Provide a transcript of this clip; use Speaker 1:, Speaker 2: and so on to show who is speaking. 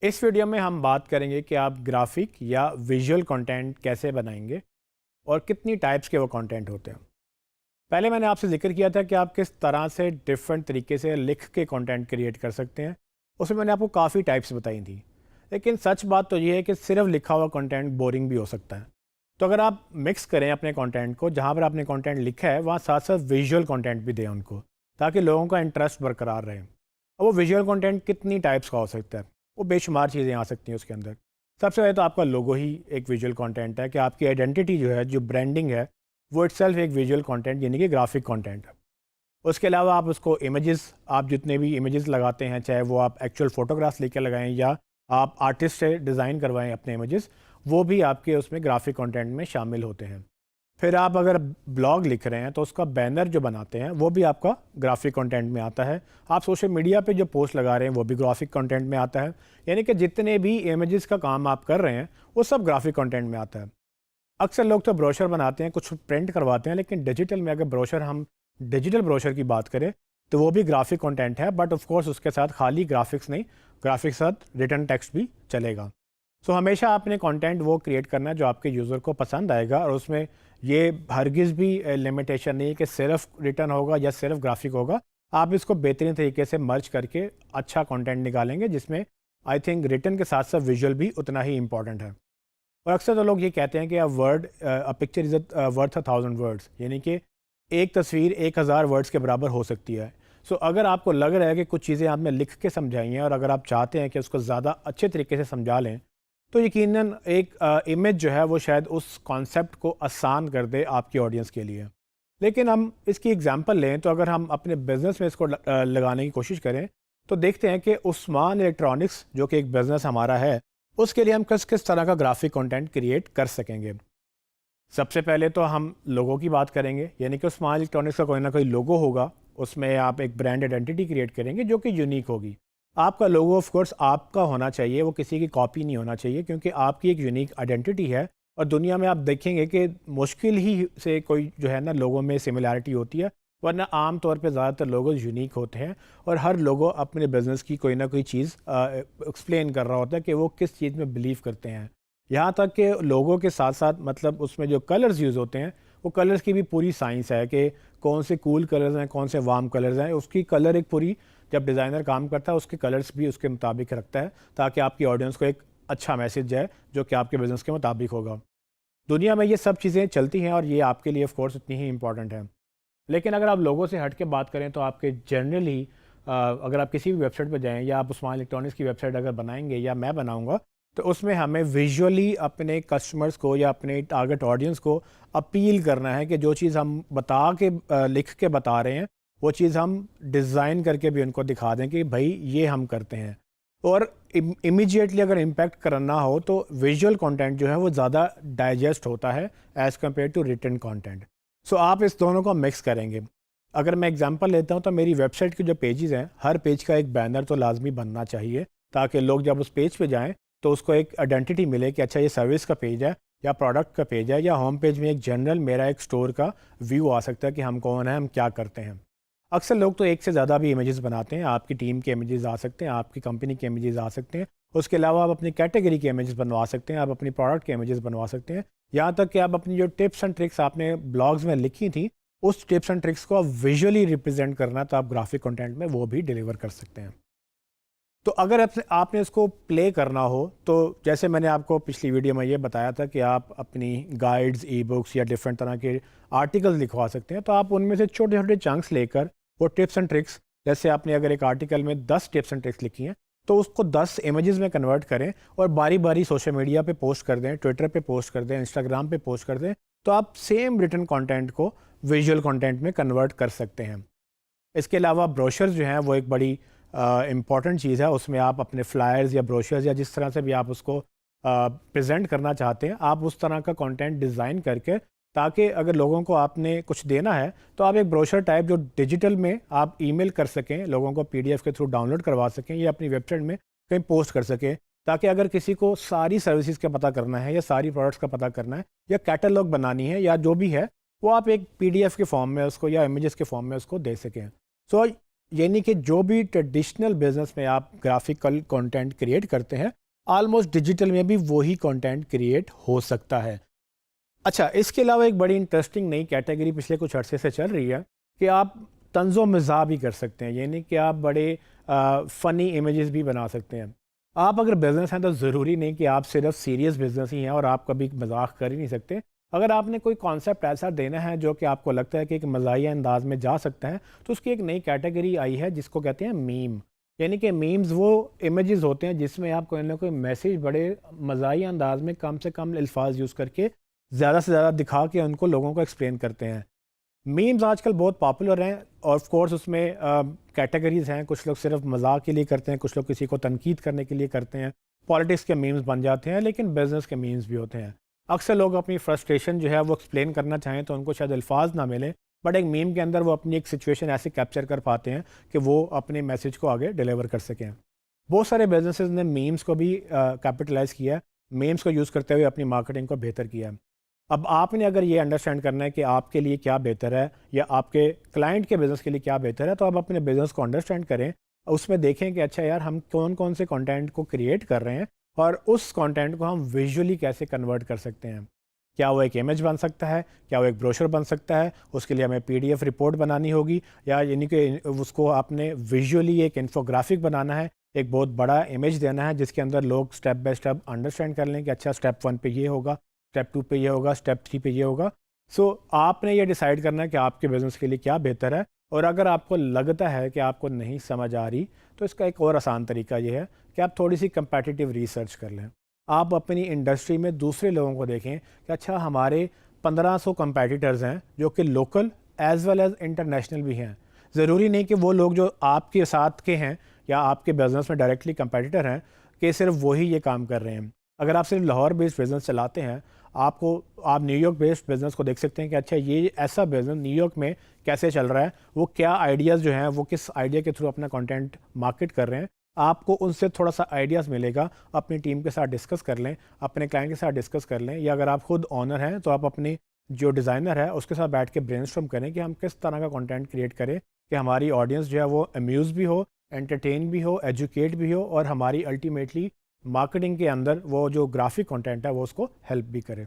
Speaker 1: इस वीडियो में हम बात करेंगे कि आप ग्राफिक या विजुअल कंटेंट कैसे बनाएंगे और कितनी टाइप्स के वो कंटेंट होते हैं। पहले मैंने आपसे जिक्र किया था कि आप किस तरह से डिफरेंट तरीके से लिख के कंटेंट क्रिएट कर सकते हैं। उसमें मैंने आपको काफ़ी टाइप्स बताई थी, लेकिन सच बात तो ये है कि सिर्फ लिखा हुआ कंटेंट बोरिंग भी हो सकता है। तो अगर आप मिक्स करें अपने कंटेंट को, जहाँ पर आपने कंटेंट लिखा है वहाँ साथ साथ विजुअल कंटेंट भी दें उनको, ताकि लोगों का इंटरेस्ट बरकरार रहे। अब वो विजुअल कंटेंट कितनी टाइप्स का हो सकता है, वो बेशुमार चीज़ें आ सकती हैं उसके अंदर। सबसे पहले तो आपका लोगो ही एक विजुअल कंटेंट है कि आपकी आइडेंटिटी जो है, जो ब्रांडिंग है, वो इटसेल्फ एक विजुअल कंटेंट यानी कि ग्राफिक कंटेंट है। उसके अलावा आप उसको इमेजेस, आप जितने भी इमेजेस लगाते हैं, चाहे वो आप एक्चुअल फ़ोटोग्राफ्स लेके लगाएं या आप आर्टिस्ट से डिज़ाइन करवाएं अपने इमेजेस, वो भी आपके उसमें ग्राफिक कंटेंट में शामिल होते हैं। फिर आप अगर ब्लॉग लिख रहे हैं तो उसका बैनर जो बनाते हैं वो भी आपका ग्राफिक कंटेंट में आता है। आप सोशल मीडिया पे जो पोस्ट लगा रहे हैं वो भी ग्राफिक कंटेंट में आता है। यानी कि जितने भी इमेजेस का काम आप कर रहे हैं वो सब ग्राफिक कंटेंट में आता है। अक्सर लोग तो ब्रोशर बनाते हैं, कुछ प्रिंट करवाते हैं, लेकिन डिजिटल में अगर ब्रोशर, हम डिजिटल ब्रोशर की बात करें तो वो भी ग्राफिक कंटेंट है। बट ऑफ कोर्स उसके साथ खाली ग्राफिक्स नहीं, ग्राफिक्स के साथ रिटर्न टेक्स्ट भी चलेगा। सो हमेशा आपने कंटेंट वो क्रिएट करना है जो आपके यूज़र को पसंद आएगा, और उसमें ये हरगिज़ भी लिमिटेशन नहीं है कि सिर्फ रिटर्न होगा या सिर्फ ग्राफिक होगा। आप इसको बेहतरीन तरीके से मर्ज करके अच्छा कंटेंट निकालेंगे, जिसमें आई थिंक रिटर्न के साथ साथ विजुअल भी उतना ही इंपॉर्टेंट है। और अक्सर तो लोग ये कहते हैं कि a picture is worth 1000 words, यानी कि एक तस्वीर 1000 वर्ड्स के बराबर हो सकती है। सो अगर आपको लग रहा है कि कुछ चीज़ें आपने लिख के समझाई हैं और अगर आप चाहते हैं कि उसको ज़्यादा अच्छे तरीके से समझा लें, तो यकीनन एक इमेज जो है वो शायद उस कॉन्सेप्ट को आसान कर दे आपकी ऑडियंस के लिए। लेकिन हम इसकी एग्जांपल लें तो अगर हम अपने बिज़नेस में इसको लगाने की कोशिश करें तो देखते हैं कि उस्मान इलेक्ट्रॉनिक्स, जो कि एक बिज़नेस हमारा है, उसके लिए हम किस किस तरह का ग्राफिक कंटेंट क्रिएट कर सकेंगे। सबसे पहले तो हम लोगों की बात करेंगे, यानी कि उस्मान इलेक्ट्रॉनिक्स का कोई ना कोई लोगो होगा। उसमें आप एक ब्रांड आइडेंटिटी क्रिएट करेंगे जो कि यूनिक होगी। आपका लोगो ऑफ कोर्स आपका होना चाहिए, वो किसी की कॉपी नहीं होना चाहिए, क्योंकि आपकी एक यूनिक आइडेंटिटी है। और दुनिया में आप देखेंगे कि मुश्किल ही से कोई जो है ना लोगों में सिमिलैरिटी होती है, वरना आम तौर पे ज़्यादातर लोगो यूनिक होते हैं और हर लोगो अपने बिज़नेस की कोई ना कोई चीज़ एक्सप्लेन कर रहा होता है कि वो किस चीज़ में बिलीव करते हैं। यहाँ तक कि लोगों के साथ साथ मतलब उसमें जो कलर्स यूज़ होते हैं, वो कलर्स की भी पूरी साइंस है कि कौन से कूल कलर्स हैं, कौन से वार्म कलर्स हैं। उसकी कलर एक पूरी, जब डिज़ाइनर काम करता है उसके कलर्स भी उसके मुताबिक रखता है, ताकि आपकी ऑडियंस को एक अच्छा मैसेज जाए जो कि आपके बिज़नेस के मुताबिक होगा। दुनिया में ये सब चीज़ें चलती हैं और ये आपके लिए ऑफ कोर्स उतनी ही इंपॉर्टेंट है। लेकिन अगर आप लोगों से हट के बात करें तो आपके जनरली अगर आप किसी भी वेबसाइट पर जाएँ या आप उस्मान इलेक्ट्रॉनिक्स की वेबसाइट अगर बनाएंगे या मैं बनाऊँगा, तो उसमें हमें विजुअली अपने कस्टमर्स को या अपने टारगेट ऑडियंस को अपील करना है कि जो चीज़ हम बता के लिख के बता रहे हैं, वो चीज़ हम डिज़ाइन करके भी उनको दिखा दें कि भाई ये हम करते हैं। और इमीडिएटली अगर इम्पैक्ट करना हो तो विजुअल कंटेंट जो है वो ज़्यादा डाइजेस्ट होता है as compared to written content. So आप इस दोनों को मिक्स करेंगे। अगर मैं एग्जांपल लेता हूँ तो मेरी वेबसाइट के जो पेजेस हैं, हर पेज का एक बैनर तो लाजमी बनना चाहिए, ताकि लोग जब उस पेज पे जाएं तो उसको एक आइडेंटिटी मिले कि अच्छा ये सर्विस का पेज है या प्रोडक्ट का पेज है, या होम पेज में एक जनरल मेरा एक स्टोर का व्यू आ सकता है कि हम कौन है, हम क्या करते हैं। अक्सर लोग तो एक से ज़्यादा भी इमेजेस बनाते हैं। आपकी टीम के इमेजेस आ सकते हैं, आपकी कंपनी के इमेजेस आ सकते हैं। उसके अलावा आप अपनी कैटेगरी के इमेजेस बनवा सकते हैं, आप अपनी प्रोडक्ट के इमेजेस बनवा सकते हैं। यहाँ तक कि आप अपनी जो टिप्स एंड ट्रिक्स आपने ब्लॉग्स में लिखी थी, उस टिप्स एंड ट्रिक्स को आप विजुअली रिप्रेजेंट करना, तो आप ग्राफिक कंटेंट में वो भी डिलीवर कर सकते हैं। तो अगर आपने इसको प्ले करना हो तो जैसे मैंने आपको पिछली वीडियो में ये बताया था कि आप अपनी गाइड्स, ई बुक्स या डिफरेंट तरह के आर्टिकल्स लिखवा सकते हैं। तो आप उनमें से छोटे छोटे चंक्स लेकर वो टिप्स एंड ट्रिक्स, जैसे आपने अगर एक आर्टिकल में 10 टिप्स एंड ट्रिक्स लिखी हैं तो उसको 10 इमेजेस में कन्वर्ट करें और बारी बारी सोशल मीडिया पे पोस्ट कर दें, ट्विटर पे पोस्ट कर दें, इंस्टाग्राम पे पोस्ट कर दें। तो आप सेम रिटन कंटेंट को विजुअल कंटेंट में कन्वर्ट कर सकते हैं। इसके अलावा ब्रोशर्स जो हैं वो एक बड़ी इम्पॉर्टेंट चीज़ है। उसमें आप अपने फ्लायर्स या ब्रोशर्स या जिस तरह से भी आप उसको प्रेजेंट करना चाहते हैं, आप उस तरह का कंटेंट डिज़ाइन करके, ताकि अगर लोगों को आपने कुछ देना है तो आप एक ब्रोशर टाइप जो डिजिटल में आप ईमेल कर सकें, लोगों को पीडीएफ के थ्रू डाउनलोड करवा सकें या अपनी वेबसाइट में कहीं पोस्ट कर सकें, ताकि अगर किसी को सारी सर्विसेज का पता करना है या सारी प्रोडक्ट्स का पता करना है या कैटलॉग बनानी है या जो भी है, वो आप एक पीडीएफ के फॉर्म में उसको या इमेजेस के फॉर्म में उसको दे सकें। सो यानी कि जो भी ट्रेडिशनल बिजनेस में आप ग्राफिकल कंटेंट क्रिएट करते हैं, ऑलमोस्ट डिजिटल में भी वही कंटेंट क्रिएट हो सकता है। अच्छा, इसके अलावा एक बड़ी इंटरेस्टिंग नई कैटेगरी पिछले कुछ अरसे से चल रही है कि आप तंज़ो मज़ाह भी कर सकते हैं, यानी कि आप बड़े फ़नी इमेजेस भी बना सकते हैं। आप अगर बिज़नेस हैं तो ज़रूरी नहीं कि आप सिर्फ सीरियस बिज़नेस ही हैं और आप कभी मजाक कर ही नहीं सकते। अगर आपने कोई कॉन्सेप्ट ऐसा देना है जो कि आपको लगता है कि एक मज़ाहिया अंदाज में जा सकता है, तो उसकी एक नई कैटेगरी आई है जिसको कहते हैं मीम। यानी कि मीम्स वो इमेजेस होते हैं जिसमें आप कोई ना कोई मैसेज बड़े मज़ाहिया अंदाज में कम से कम अल्फाज यूज़ करके ज़्यादा से ज़्यादा दिखा के उनको लोगों को एक्सप्लेन करते हैं। मीम्स आजकल बहुत पॉपुलर हैं और ऑफ कोर्स उसमें कैटेगरीज़ हैं। कुछ लोग सिर्फ मजाक के लिए करते हैं, कुछ लोग किसी को तनकीद करने के लिए करते हैं, पॉलिटिक्स के मीम्स बन जाते हैं, लेकिन बिजनेस के मीम्स भी होते हैं। अक्सर लोग अपनी फ्रस्ट्रेशन जो है वो एक्सप्लेन करना चाहें तो उनको शायद अल्फाज ना मिले, बट एक मीम के अंदर वो अपनी एक सिचुएशन ऐसे कैप्चर कर पाते हैं कि वो अपने मैसेज को आगे डिलीवर कर सकें। बहुत सारे बिजनेसेस ने मीम्स को भी कैपिटलाइज़ किया है, मीम्स को यूज़ करते हुए अपनी मार्केटिंग को बेहतर किया है। अब आपने अगर ये अंडरस्टैंड करना है कि आपके लिए क्या बेहतर है या आपके क्लाइंट के बिज़नेस के लिए क्या बेहतर है, तो आप अपने बिज़नेस को अंडरस्टैंड करें, उसमें देखें कि अच्छा यार हम कौन कौन से कंटेंट को क्रिएट कर रहे हैं और उस कंटेंट को हम विजुअली कैसे कन्वर्ट कर सकते हैं। क्या वो एक इमेज बन सकता है, क्या वो एक ब्रोशर बन सकता है, उसके लिए हमें पीडीएफ रिपोर्ट बनानी होगी, या यानी कि उसको आपने विजुअली एक इन्फोग्राफिक बनाना है, एक बहुत बड़ा इमेज देना है जिसके अंदर लोग स्टेप बाय स्टेप अंडरस्टैंड कर लें कि अच्छा स्टेप 1 पे ये होगा, स्टेप 2 पे ये होगा, स्टेप 3 पे ये होगा। सो आपने ये डिसाइड करना है कि आपके बिज़नेस के लिए क्या बेहतर है। और अगर आपको लगता है कि आपको नहीं समझ आ रही, तो इसका एक और आसान तरीका ये है कि आप थोड़ी सी कंपेटिटिव रिसर्च कर लें। आप अपनी इंडस्ट्री में दूसरे लोगों को देखें कि अच्छा हमारे 1500 कंपेटिटर्स हैं जो कि local as well as international भी हैं। ज़रूरी नहीं कि वो लोग जो आपके साथ के हैं या आपके बिज़नेस में डायरेक्टली कंपेटिटर हैं कि सिर्फ वही ये काम कर रहे हैं। अगर आप सिर्फ लाहौर बेस्ड बिज़नेस चलाते हैं, आप न्यूयॉर्क बेस्ड बिज़नेस को देख सकते हैं कि अच्छा ये ऐसा बिज़नेस न्यूयॉर्क में कैसे चल रहा है, वो क्या आइडियाज़ जो हैं वो किस आइडिया के थ्रू अपना कंटेंट मार्केट कर रहे हैं। आपको उनसे थोड़ा सा आइडियाज़ मिलेगा, अपनी टीम के साथ डिस्कस कर लें, अपने क्लाइंट के साथ डिस्कस कर लें, या अगर आप खुद ऑनर हैं तो आप अपने जो डिज़ाइनर है उसके साथ बैठ के ब्रेनस्टॉर्म करें कि हम किस तरह का कंटेंट क्रिएट करें कि हमारी ऑडियंस जो है वो अम्यूज़ भी हो, एंटरटेन भी हो, एजुकेट भी हो और हमारी अल्टीमेटली मार्केटिंग के अंदर वो जो ग्राफिक कंटेंट है वो उसको हेल्प भी करे।